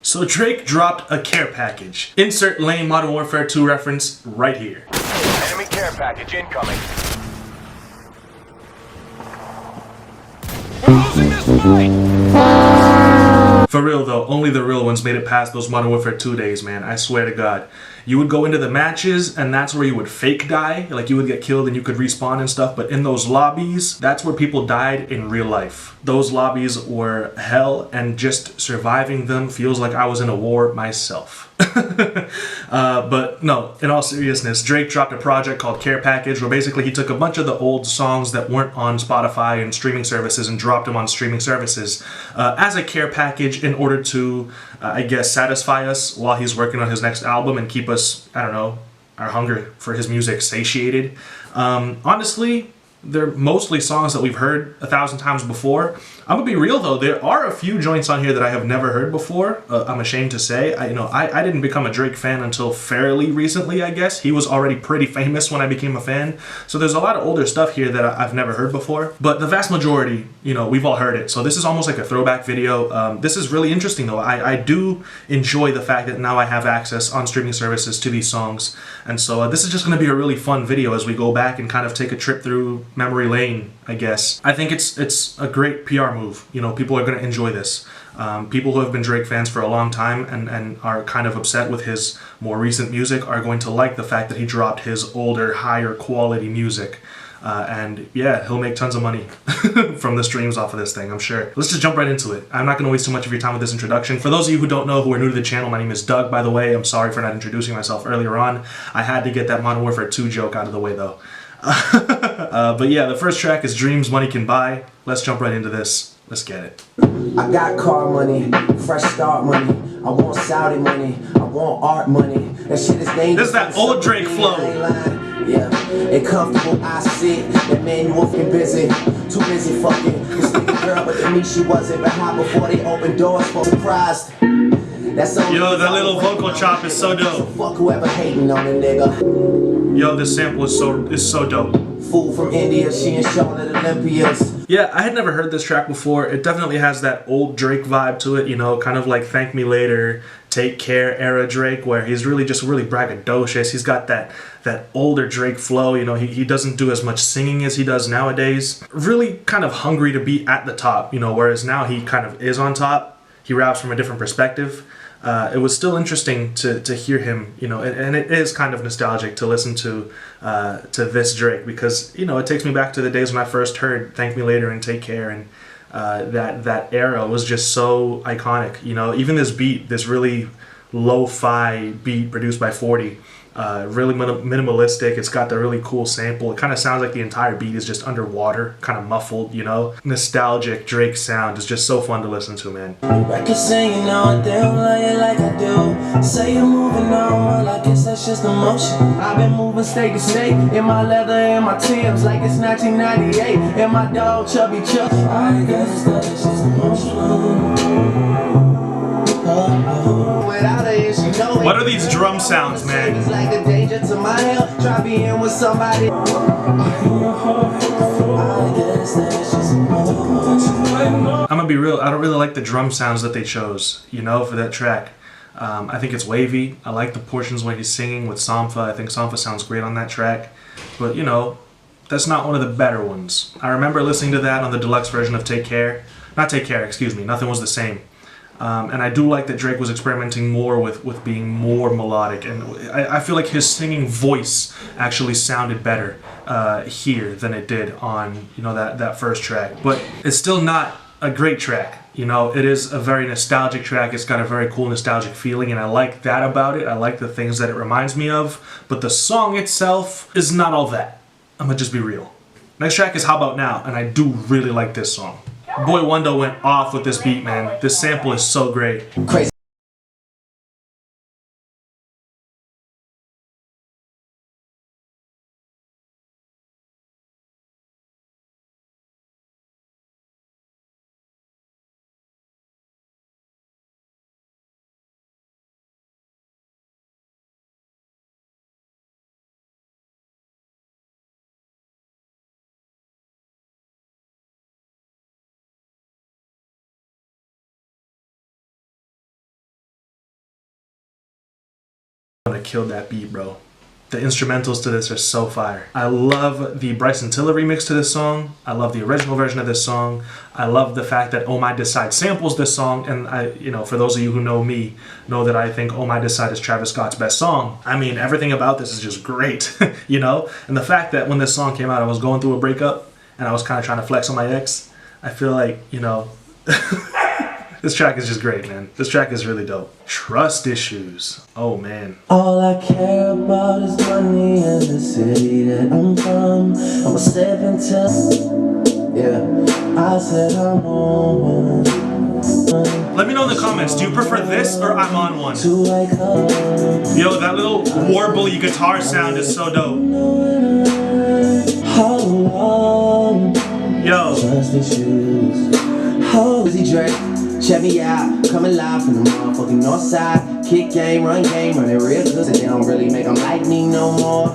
So Drake dropped a care package. Insert lame Modern Warfare 2 reference right here. Enemy care package incoming. We're losing this fight! For real though, only the real ones made it past those Modern Warfare 2 days, man. I swear to God. You would go into the matches and that's where you would fake die. Like you would get killed and you could respawn and stuff. But in those lobbies, that's where people died in real life. Those lobbies were hell, and just surviving them feels like I was in a war myself. But no, in all seriousness, Drake dropped a project called Care Package, where basically he took a bunch of the old songs that weren't on Spotify and streaming services and dropped them on streaming services as a care package in order to, I guess, satisfy us while he's working on his next album and keep us, I don't know, our hunger for his music satiated. Honestly, they're mostly songs that we've heard 1,000 times before. I'm gonna be real though, there are a few joints on here that I have never heard before. I'm ashamed to say. I didn't become a Drake fan until fairly recently, I guess. He was already pretty famous when I became a fan. So there's a lot of older stuff here that I've never heard before. But the vast majority, we've all heard it. So this is almost like a throwback video. This is really interesting though. I do enjoy the fact that now I have access on streaming services to these songs. And so this is just gonna be a really fun video as we go back and kind of take a trip through memory lane, I guess. I think it's a great PR move. People are going to enjoy this. People who have been Drake fans for a long time and are kind of upset with his more recent music are going to like the fact that he dropped his older, higher quality music. And yeah, he'll make tons of money from the streams off of this thing, I'm sure. Let's just jump right into it. I'm not going to waste too much of your time with this introduction. For those of you who don't know, who are new to the channel, my name is Doug, by the way. I'm sorry for not introducing myself earlier on. I had to get that Modern Warfare 2 joke out of the way though. But yeah, the first track is Dreams Money Can Buy. Let's jump right into this. Let's get it. I got car money, fresh start money. I want Saudi money, I want art money. That shit is dangerous. This is that old Drake flow. Yeah, and comfortable I sit. That man, you fucking busy. Too busy fucking. This nigga girl, but to me she wasn't. But how before they open doors for surprised. Yo, that little vocal chop is so dope. Fuck whoever hating on a nigga. Yo, this sample is so dope. Fool from India, she ain't showing at Olympias. Yeah, I had never heard this track before. It definitely has that old Drake vibe to it, kind of like Thank Me Later, Take Care era Drake, where he's really braggadocious. He's got that older Drake flow, he doesn't do as much singing as he does nowadays. Really kind of hungry to be at the top, whereas now he kind of is on top. He raps from a different perspective. It was still interesting to hear him, and it is kind of nostalgic to listen to this Drake, because it takes me back to the days when I first heard Thank Me Later and Take Care, and that era was just so iconic. Even this beat, this really lo-fi beat produced by 40. Really minimalistic. It's got the really cool sample. It kind of sounds like the entire beat is just underwater, kind of muffled, Nostalgic Drake sound is just so fun to listen to, man. Records saying they don't love you like I do. Say you're moving on, well I guess that's just emotion. I've been moving state to state, in my leather and my Timbs, like it's 1998. And my dog Chubby Chuck. I guess that's just emotion. What are these drum sounds, man? I'm gonna be real, I don't really like the drum sounds that they chose, for that track. I think it's wavy. I like the portions when he's singing with Sampha. I think Sampha sounds great on that track. But, that's not one of the better ones. I remember listening to that on the deluxe version of Take Care. Not Take Care, excuse me. Nothing Was the Same. And I do like that Drake was experimenting more with being more melodic, and I feel like his singing voice actually sounded better here than it did on that first track. But it's still not a great track. It is a very nostalgic track. It's got a very cool nostalgic feeling, and I like that about it. I like the things that it reminds me of, but the song itself is not all that. I'm gonna just be real. Next track is How About Now, and I do really like this song. Boy Wonder went off with this beat, man. This sample is so great. Crazy. I killed that beat, bro. The instrumentals to this are so fire. I love the Bryson Tiller remix to this song. I love the original version of this song. I love the fact that Oh My Decide samples this song. And I, you know, for those of you who know me, know that I think Oh My Decide is Travis Scott's best song. I mean, everything about this is just great, you know? And the fact that when this song came out, I was going through a breakup and I was kind of trying to flex on my ex. I feel like, you know, this track is just great, man. This track is really dope. Trust issues. Oh, man. All I care about is money and the city that I'm from. I'm a step into. Yeah, I said I'm on one. Let me know in the comments, do you prefer this or I'm on one? Yo, that little warbly guitar sound is so dope. Yo. Trust issues. How is he Drake? Check me out, coming live from the motherfucking north side. Kick game, run it real good. They don't really make them like me no more.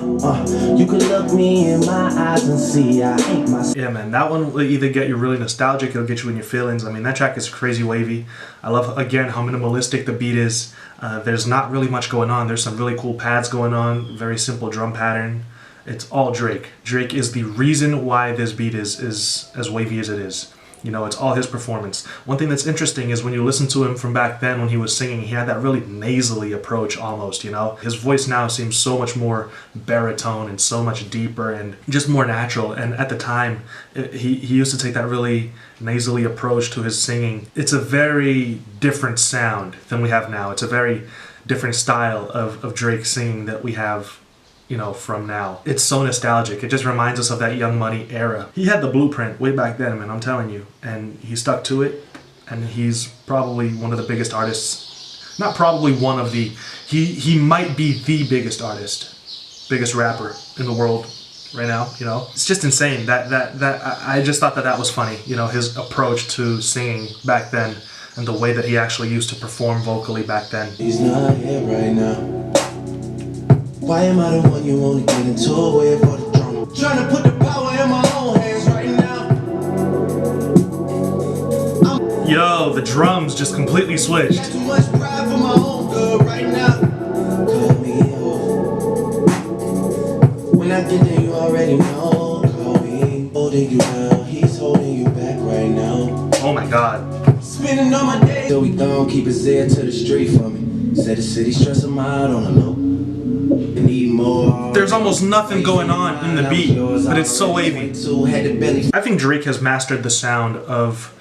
You can look me in my eyes and see I ain't myself. Yeah, man, that one will either get you really nostalgic, it'll get you in your feelings. I mean, that track is crazy wavy. I love, again, how minimalistic the beat is. There's not really much going on. There's some really cool pads going on, very simple drum pattern. It's all Drake. Drake is the reason why this beat is as wavy as it is. You know, it's all his performance. One thing that's interesting is when you listen to him from back then when he was singing, he had that really nasally approach almost, you know? His voice now seems so much more baritone and so much deeper and just more natural. And at the time, he used to take that really nasally approach to his singing. It's a very different sound than we have now. It's a very different style of Drake singing that we have, you know, from now. It's so nostalgic. It just reminds us of that Young Money era. He had the blueprint way back then, man, I'm telling you. And he stuck to it. And he's probably one of the biggest artists. Not probably one of the... He might be the biggest artist. Biggest rapper in the world right now, you know? It's just insane. I just thought that was funny. You know, his approach to singing back then and the way that he actually used to perform vocally back then. He's not here right now. Why am I the one you only get into it with for the drama? Trying to put the power in my own hands right now. Yo, the drums just completely switched. Got too much pride for my own good right now. Cut me off. When I get there, you already know. Call me. Holding you down, he's holding you back right now. Oh my God. Spending all my days. So we don't keep his ear to the street for me. Said the city stress him out on the low. There's almost nothing going on in the beat, but it's so wavy. I think Drake has mastered the sound of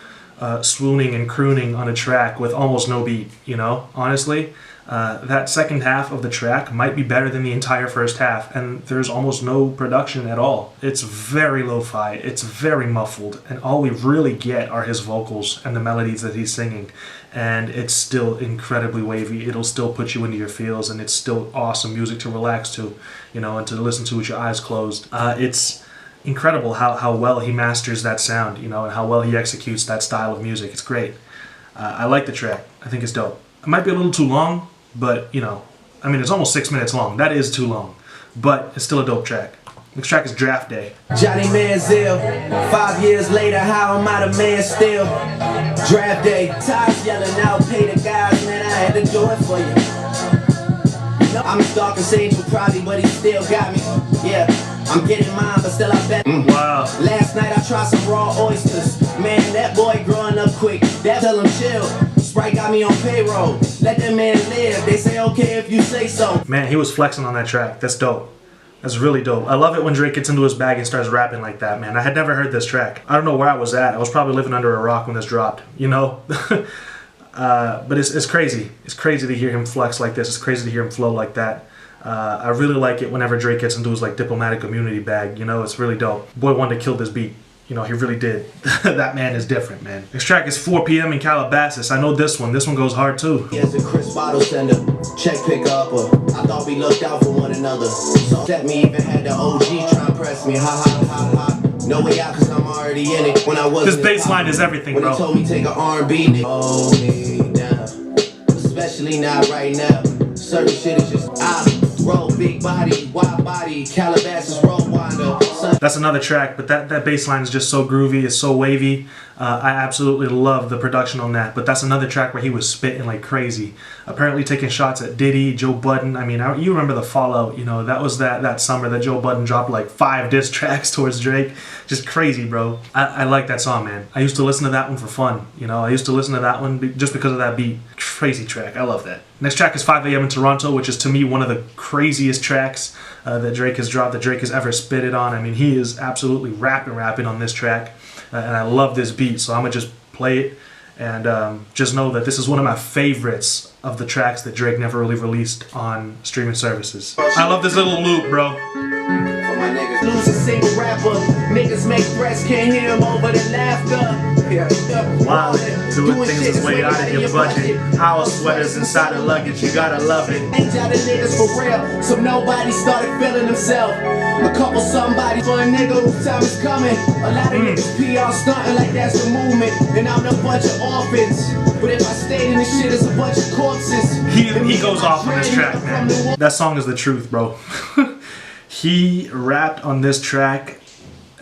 swooning and crooning on a track with almost no beat, you know, honestly. That second half of the track might be better than the entire first half, and there's almost no production at all. It's very lo-fi, it's very muffled, and all we really get are his vocals and the melodies that he's singing. And it's still incredibly wavy. It'll still put you into your feels, and it's still awesome music to relax to, you know, and to listen to with your eyes closed. It's incredible how well he masters that sound, you know, and how well he executes that style of music. It's great. I like the track. I think it's dope. It might be a little too long, but, you know, I mean, it's almost 6 minutes long. That is too long, but it's still a dope track. Next track is Draft Day. Johnny Manziel, 5 years later, how am I the man still? Draft day, Todd's yelling out, pay the guys, man, I had to do it for you. You know, I'm his darkest angel probably, but he still got me. Yeah, I'm getting mine, but still I bet. Wow. Last night I tried some raw oysters. Man, that boy growing up quick, that tell him chill. Sprite got me on payroll, let that man live. They say okay if you say so. Man, he was flexing on that track. That's dope. That's really dope. I love it when Drake gets into his bag and starts rapping like that, man. I had never heard this track. I don't know where I was at. I was probably living under a rock when this dropped, you know? But it's crazy. It's crazy to hear him flex like this. It's crazy to hear him flow like that. I really like it whenever Drake gets into his like diplomatic immunity bag, you know? It's really dope. Boy wanted to kill this beat. You know, he really did. That man is different, man. Next track is 4 p.m. in Calabasas. I know this one. This one goes hard, too. Here's a Chris bottle sender, check pick upper. I thought we looked out for one another. So that me even had the OG try to press me. Ha ha ha ha. No way out, cause I'm already in it. When I was this bass line is everything, bro. When he told me take a R&B, nigga, hold me down. Especially not right now. Certain shit is just, roll big body, wide body, Calabasas roll winder. That's another track, but that bass line is just so groovy, it's so wavy. I absolutely love the production on that, but that's another track where he was spitting like crazy. Apparently taking shots at Diddy, Joe Budden. I mean, you remember the fallout, you know, that was that summer that Joe Budden dropped like 5 diss tracks towards Drake. Just crazy, bro. I like that song, man. I used to listen to that one for fun, you know. I used to listen to that one just because of that beat. Crazy track. I love that. Next track is 5 a.m. in Toronto, which is to me one of the craziest tracks that Drake has dropped, that Drake has ever spitted on. I mean, he is absolutely rapping on this track. And I love this beat, so I'm going to just play it and just know that this is one of my favorites of the tracks that Drake never really released on streaming services. I love this little loop, bro. Lose a single rapper, niggas make threats, can't hear him over the laughter. Wow, doing things is way out of your budget. Our sweaters inside the luggage, you gotta love it. Ain't y'all the niggas for real, so nobody started feeling himself. A couple somebody for a nigga whose time is coming. A lot of niggas PR stunting like that's the movement, and I'm a bunch of orphans. But if I stayed in this shit, it's a bunch of corpses. He goes off on this track, man. That song is the truth, bro. He rapped on this track,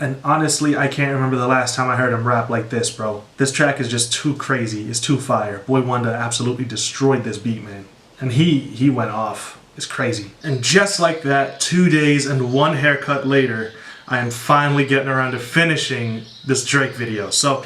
and honestly, I can't remember the last time I heard him rap like this, bro. This track is just too crazy. It's too fire. Boy Wonder absolutely destroyed this beat, man. And he went off. It's crazy. And just like that, 2 days and 1 haircut later, I am finally getting around to finishing this Drake video. So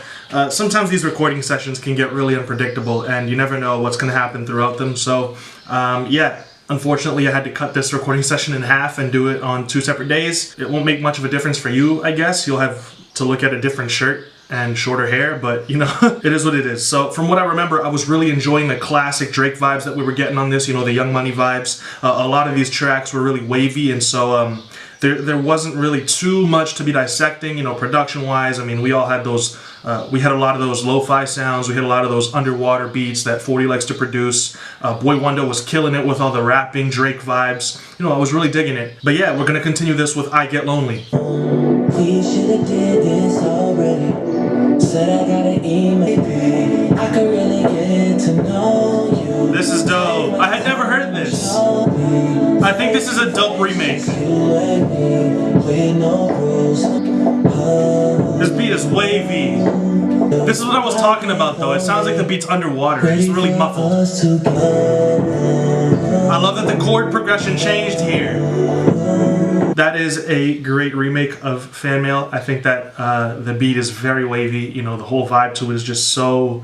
sometimes these recording sessions can get really unpredictable, and you never know what's going to happen throughout them. So yeah. Unfortunately, I had to cut this recording session in half and do it on 2 separate days. It won't make much of a difference for you, I guess. You'll have to look at a different shirt and shorter hair, but you know, it is what it is. So from what I remember, I was really enjoying the classic Drake vibes that we were getting on this, you know, the Young Money vibes. A lot of these tracks were really wavy, and so there wasn't really too much to be dissecting, you know, production-wise. I mean, we all had those, we had a lot of those lo-fi sounds, we had a lot of those underwater beats that 40 likes to produce. Boy Wonder was killing it with all the rapping Drake vibes. You know, I was really digging it. But yeah, we're gonna continue this with I Get Lonely. We should've did this already. Said I got an email. I could really get to know you. This is dope. I had never heard this. I think this is a dope remake. This beat is wavy. This is what I was talking about, though. It sounds like the beat's underwater. It's really muffled. I love that the chord progression changed here. That is a great remake of Fan Mail. I think that the beat is very wavy. You know, the whole vibe to it is just so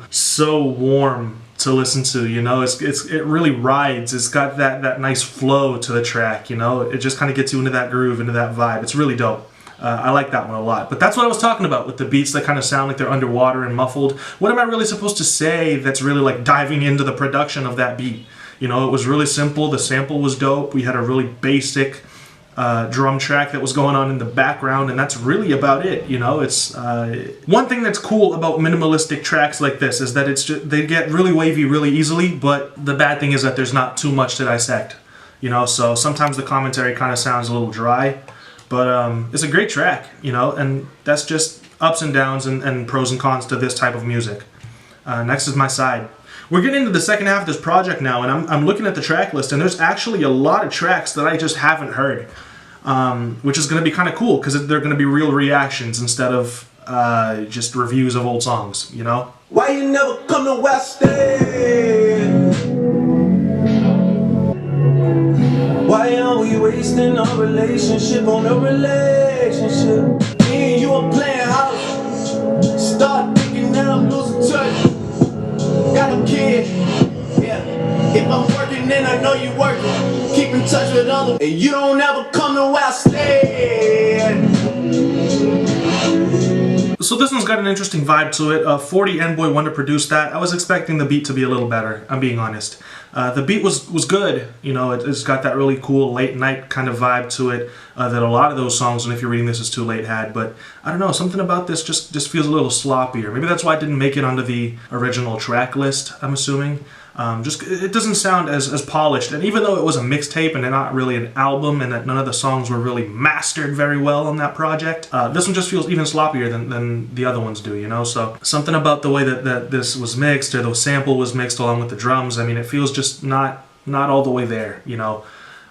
warm to listen to. You know, it really rides. It's got that nice flow to the track. You know, it just kind of gets you into that groove, into that vibe. It's really dope. I like that one a lot. But that's what I was talking about with the beats that kind of sound like they're underwater and muffled. What am I really supposed to say that's really like diving into the production of that beat? You know, it was really simple. The sample was dope. We had a really basic drum track that was going on in the background, and that's really about it. You know, it's one thing that's cool about minimalistic tracks like this is that it's just, they get really wavy really easily, but the bad thing is that there's not too much to dissect. You know, so sometimes the commentary kind of sounds a little dry, but it's a great track, you know, and that's just ups and downs and pros and cons to this type of music. Next is My Side. We're getting into the second half of this project now, and I'm looking at the track list, and there's actually a lot of tracks that I just haven't heard, which is going to be kind of cool because they're going to be real reactions instead of just reviews of old songs, you know? Why you never come to West End? Why are we wasting our relationship on a relationship? Me and you are playing house. Start thinking that I'm losing touch. Got a kid, yeah. If I'm working, then I know you working. Keep in touch with others, and you don't ever come to West End. So this one's got an interesting vibe to it. 40 and Boy Wonder produced that. I was expecting the beat to be a little better, I'm being honest. The beat was good, you know, it's got that really cool late night kind of vibe to it that a lot of those songs, and if you're reading This Is Too Late, had, but I don't know, something about this just feels a little sloppier. Maybe that's why it didn't make it onto the original track list, I'm assuming. It doesn't sound as polished, and even though it was a mixtape and not really an album, and that none of the songs were really mastered very well on that project, this one just feels even sloppier than the other ones do, you know? So something about the way that this was mixed, or the sample was mixed along with the drums, I mean, it feels just not all the way there, you know?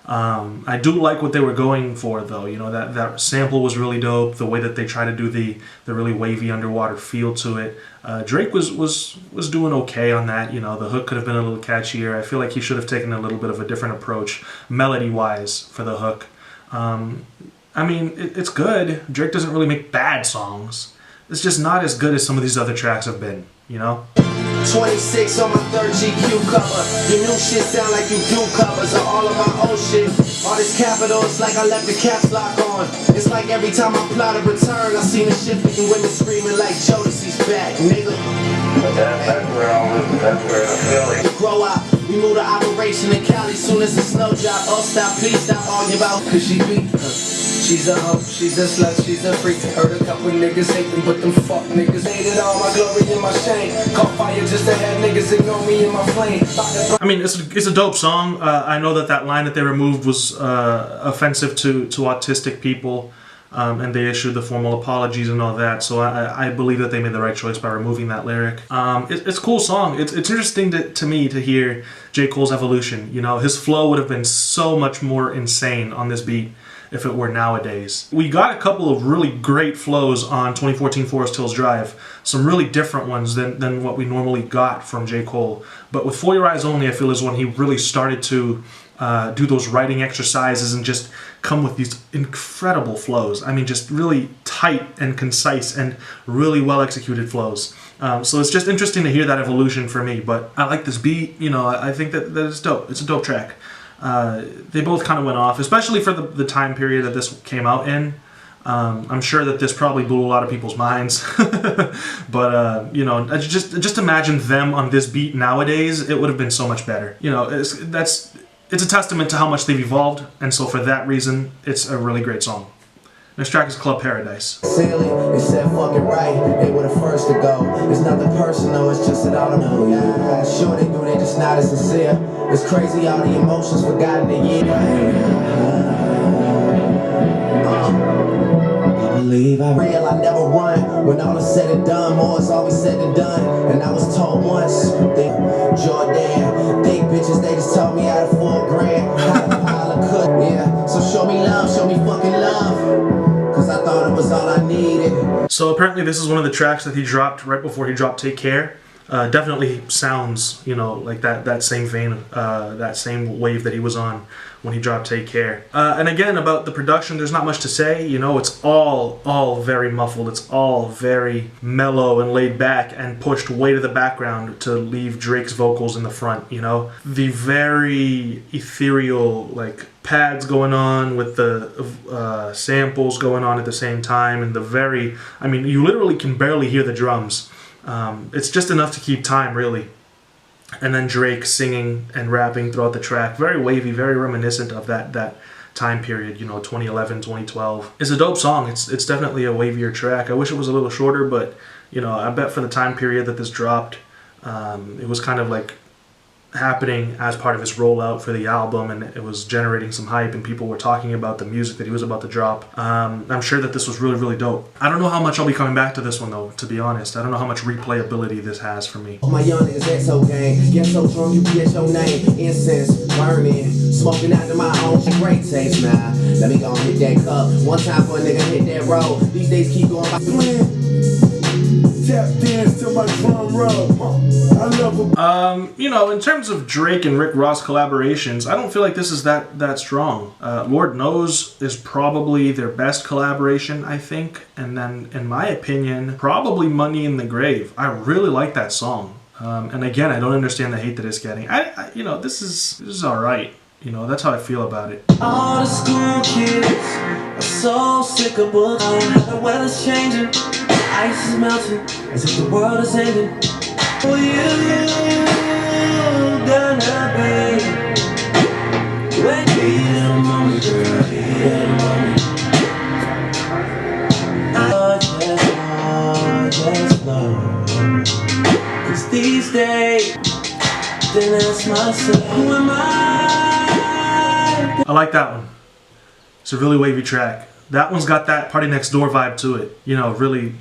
I do like what they were going for, though. You know, that sample was really dope. The way that they try to do the really wavy underwater feel to it. Drake was doing okay on that. You know, the hook could have been a little catchier. I feel like he should have taken a little bit of a different approach, melody-wise, for the hook. I mean, it's good. Drake doesn't really make bad songs. It's just not as good as some of these other tracks have been, you know? 26 on my third GQ cover. Your new shit sound like you do covers of all of my old shit. All this capital, it's like I left the caps lock on. It's like every time I plot a return, I seen a shit for you women screaming like JODECI's back, nigga. But that's where I live, that's where I feel it. Grow up, we move to operation in Cali soon as the snow drop. Oh stop, please stop arguing about, cause she beat. She's a hoe, she's a slut, she's a freak. Heard a couple niggas hate them, but them fuck niggas hated all my glory and my shame. Caught fire just to have niggas ignore me in my flame. I mean, it's a dope song. I know that line that they removed was offensive to autistic people, and they issued the formal apologies and all that. So I believe that they made the right choice by removing that lyric. It's a cool song. It's interesting to me to hear J. Cole's evolution. You know, his flow would have been so much more insane on this beat if it were nowadays. We got a couple of really great flows on 2014 Forest Hills Drive, some really different ones than what we normally got from J. Cole. But with For Your Eyes Only, I feel is when he really started to do those writing exercises and just come with these incredible flows. I mean, just really tight and concise and really well executed flows. So it's just interesting to hear that evolution for me. But I like this beat. You know, I think that it's dope. It's a dope track. They both kind of went off, especially for the time period that this came out in. I'm sure that this probably blew a lot of people's minds, but you know, just imagine them on this beat nowadays. It would have been so much better. You know, it's a testament to how much they've evolved, and so for that reason, it's a really great song. Next track is Club Paradise. Silly, they said fucking right, they were the first to go. It's nothing personal, it's just that I don't know. Yeah, sure they do, they just not as sincere. It's crazy, all the emotions forgotten in a year. I believe I real, I never run. When all is said and done, more is always said and done. And I was told once, Jordan, big bitches, they just told me I had $4 grand. Had a pile of cook, yeah. So show me love, show me fucking love. Cause I thought it was all I needed. So apparently this is one of the tracks that he dropped right before he dropped Take Care. Definitely sounds, you know, like that same vein, that same wave that he was on when he dropped Take Care. And again, about the production, there's not much to say. You know, it's all very muffled. It's all very mellow and laid back and pushed way to the background to leave Drake's vocals in the front, you know? The very ethereal, like, pads going on with the samples going on at the same time, and I mean, you literally can barely hear the drums. It's just enough to keep time, really. And then Drake singing and rapping throughout the track. Very wavy, very reminiscent of that time period, you know, 2011, 2012. It's a dope song. It's definitely a wavier track. I wish it was a little shorter, but, you know, I bet for the time period that this dropped, it was kind of like happening as part of his rollout for the album, and it was generating some hype, and people were talking about the music that he was about to drop. I'm sure that this was really, really dope. I don't know how much I'll be coming back to this one, though, to be honest. I don't know how much replayability this has for me. My young niggas XO gang, get so drunk you forget your name. Incense, burning, smoking out to my own great taste now. Let me go and hit that cup. One time for a nigga hit that road. These days keep going by. Tap dance to my drum roll. I love them. You know, in terms of Drake and Rick Ross collaborations, I don't feel like this is that strong. Lord Knows is probably their best collaboration, I think. And then, in my opinion, probably Money in the Grave. I really like that song. And again, I don't understand the hate that it's getting. You know, this is all right. You know, that's how I feel about it. All the school kids are so sick of books. The weather's changing, ice is melting, as if the world is ending. For you gonna be when be the moment, girl, be the moment. I just know, 'cause these days, then ask myself, who am I like that one. It's a really wavy track. That one's got that Party Next Door vibe to it. You know, really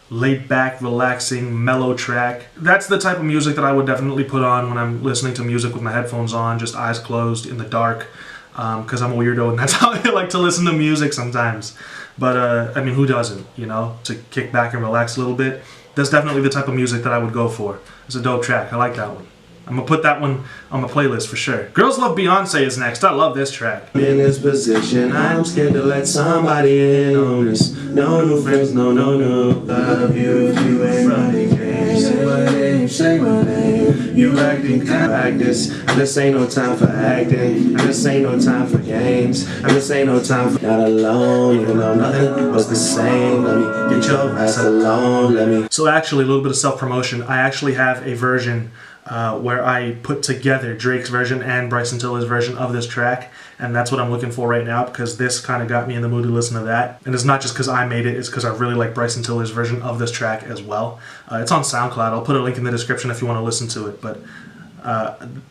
laid back, relaxing, mellow track. That's the type of music that I would definitely put on when I'm listening to music with my headphones on, just eyes closed in the dark. because I'm a weirdo and that's how I like to listen to music sometimes. But I mean, who doesn't, you know, to kick back and relax a little bit. That's definitely the type of music that I would go for. It's a dope track. I like that one. I'm gonna put that one on my playlist for sure. Girls Love Beyonce is next. I love this track. In this position, I'm scared to let somebody in on this. No new friends, no. Love you if you ain't running games. Say my name. You acting kind of like this. This ain't no time for acting. This ain't no time for games. This ain't no time for not alone. Even though nothing was the same. Let me get your ass alone. Let me. So actually, a little bit of self-promotion. I actually have a version where I put together Drake's version and Bryson Tiller's version of this track, and that's what I'm looking for right now because this kind of got me in the mood to listen to that. And it's not just because I made it, it's because I really like Bryson Tiller's version of this track as well. It's on SoundCloud. I'll put a link in the description if you want to listen to it, but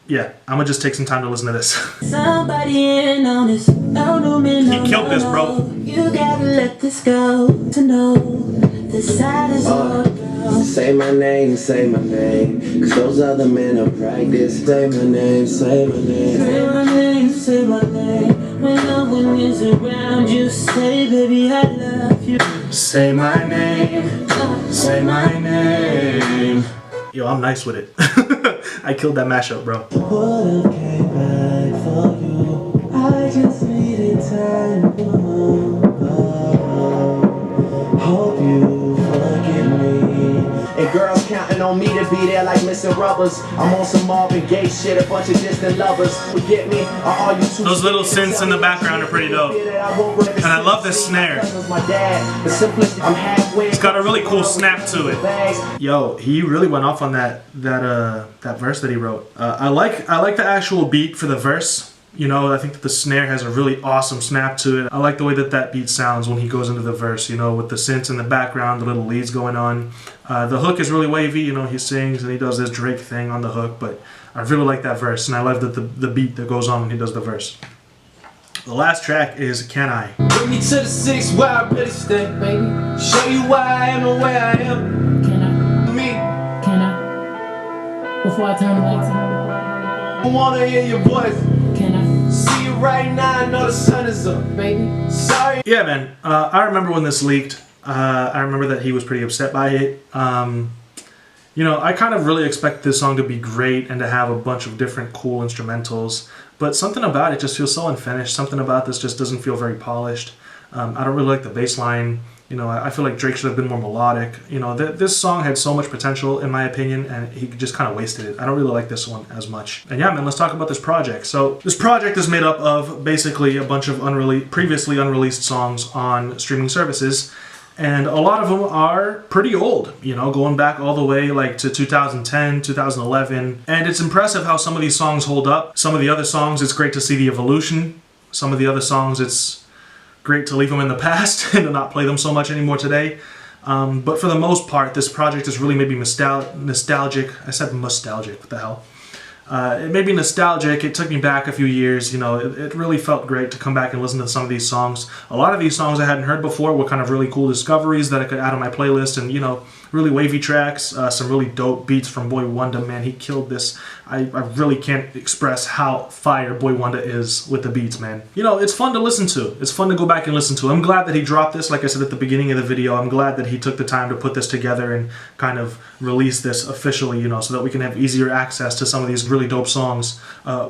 yeah, I'm gonna just take some time to listen to this. Somebody in on this. He killed this, bro. You gotta let this go to know the side is all. Say my name, cause those other men are practice. Say my name, say my name. Say my name. When no one is around, you say, baby, I love you. Say my name, say my name. Yo, I'm nice with it. I killed that mashup, bro. Would've came back for you. I just needed time. Hope you forgive me. And girls counting on me to be there like missing rubbers. I'm on some Marvin Gaye shit, a bunch of distant lovers. Forget me, or are you too? Those little synths in the background are pretty dope. And I love this snare. It's got a really cool snap to it. Yo, he really went off on that verse that he wrote. I like the actual beat for the verse. You know, I think that the snare has a really awesome snap to it. I like the way that that beat sounds when he goes into the verse, you know, with the synths in the background, the little leads going on. The hook is really wavy, you know, he sings and he does this Drake thing on the hook, but I really like that verse, and I love the beat that goes on when he does the verse. The last track is Can I? Bring me to the 6 where I really stay, baby. Show you why I am the way I am. Can I? Me. Can I? Before I turn the lights on. I wanna hear your voice. Can I? See you right now, I know the sun is up, baby. Sorry. Yeah, man. I remember when this leaked. I remember that he was pretty upset by it. You know, I kind of really expect this song to be great and to have a bunch of different cool instrumentals, but something about it just feels so unfinished. Something about this just doesn't feel very polished. I don't really like the bass line. You know, I feel like Drake should have been more melodic. You know, this song had so much potential, in my opinion, and he just kind of wasted it. I don't really like this one as much. And yeah, man, let's talk about this project. So this project is made up of basically a bunch of previously unreleased songs on streaming services. And a lot of them are pretty old, you know, going back all the way like to 2010, 2011. And it's impressive how some of these songs hold up. Some of the other songs, it's great to see the evolution. Some of the other songs, it's great to leave them in the past and to not play them so much anymore today. But for the most part, this project has really made me nostalgic. I said nostalgic, what the hell? It made me nostalgic. It took me back a few years. You know, it really felt great to come back and listen to some of these songs. A lot of these songs I hadn't heard before were kind of really cool discoveries that I could add on my playlist, and, you know, really wavy tracks, some really dope beats from Boy Wonder. Man, he killed this. I really can't express how fire Boy Wonder is with the beats, man. You know, it's fun to listen to. It's fun to go back and listen to. I'm glad that he dropped this, like I said at the beginning of the video. I'm glad that he took the time to put this together and kind of release this officially, you know, so that we can have easier access to some of these really dope songs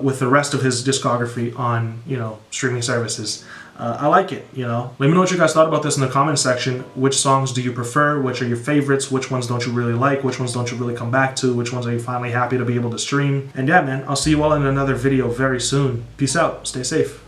with the rest of his discography on, you know, streaming services. I like it, you know. Let me know what you guys thought about this in the comment section. Which songs do you prefer? Which are your favorites? Which ones don't you really like? Which ones don't you really come back to? Which ones are you finally happy to be able to stream? And yeah, man, I'll see you all in another video very soon. Peace out. Stay safe.